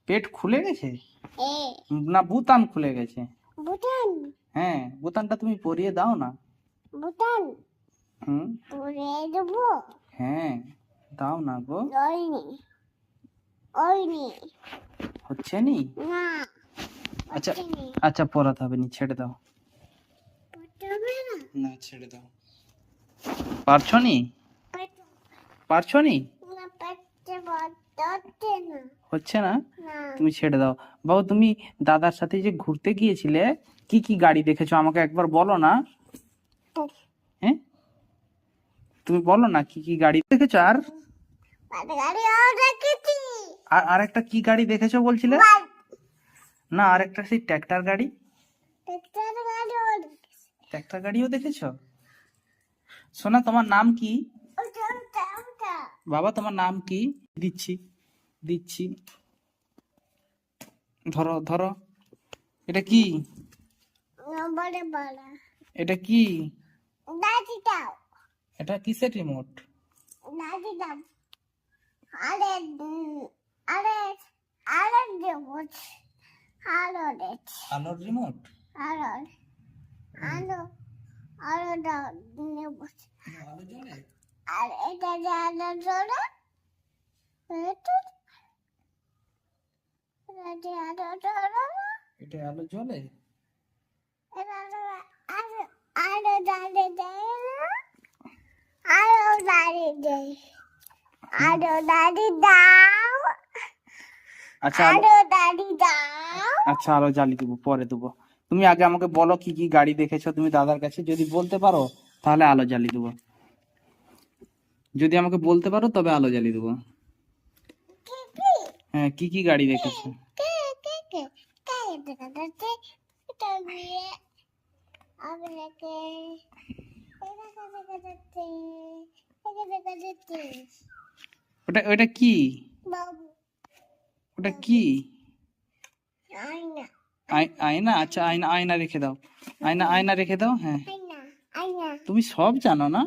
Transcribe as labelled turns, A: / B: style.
A: পেট খুলে গেছে না বুতান খুলে গেছে?
B: বুটান
A: হ্যাঁ, বুতানটা তুমি পরিয়ে দাও না।
B: বুটান
A: হুম,
B: পরে দেবো।
A: হ্যাঁ দাও না গো।
B: ওইনি ওইনি
A: হচ্ছে নি?
B: না
A: আচ্ছা
B: হচ্ছেনি।
A: আচ্ছা, পরাতে হবে নি, ছেড়ে দাও।
B: পড়তে হবে না।
A: না, ছেড়ে দাও। পারছো নি?
B: পেট-
A: পারছো নি?
B: না পেটে হচ্ছে না।
A: হচ্ছে না?
B: না
A: তুমি ছেড়ে দাও। বাবু, তুমি দাদার সাথে যে ঘুরতে গিয়েছিলে, কি কি গাড়ি দেখেছো আমাকে একবার বলো না। হ্যাঁ, তুমি বলো না কি কি গাড়ি দেখেছো। আর
B: গাড়ি দেখেছি।
A: আর আরেকটা কি গাড়ি দেখেছো বলছিলে? না, আরেকটা সেই ট্র্যাক্টর গাড়ি। ট্র্যাক্টর গাড়িও দেখেছো? সোনা, তোমার নাম কি? বাবা, তোমার নাম কি? দিচ্ছি দিচ্ছি, ধরো ধরো। এটা কি? এটা কি? এটা কিসের রিমোট? আলোর রিমোট?
B: আলো
A: জ্বলে?
B: আর এটা যে আলো জ্বলে
A: এটা আলো জ্বলে?
B: আলো দাঁড়িয়ে দেয় না, আলো দাঁড়িয়ে দেয়, আলো দাঁড়িয়ে দাও,
A: আচ্ছা
B: আলো দাঁড়িয়ে দাও।
A: আচ্ছা, আলো জ্বালিয়ে দেবো, পরে দেবো। তুমি আগে আমাকে বলো কি কি গাড়ি দেখেছো তুমি দাদার কাছে, যদি বলতে পারো তাহলে আলো জ্বালিয়ে দেবো। যদি আমাকে বলতে পারো তবে আলো জ্বালিয়ে দেবো।
B: কি কি
A: হ্যাঁ, কি কি গাড়ি দেখেছো?
B: কে কে কে কে দেখা যাচ্ছে? এটা দিয়ে আপনাকে দেখা যাচ্ছে, দেখা যাচ্ছে
A: ওটা কি?
B: বাবু
A: ওটা কি?
B: আয়না
A: আয়না? আচ্ছা, আয়না আয়না রেখে দাও। আয়না আয়না রেখে দাও। হ্যাঁ,
B: আয়না আয়না
A: তুমি সব জানো না।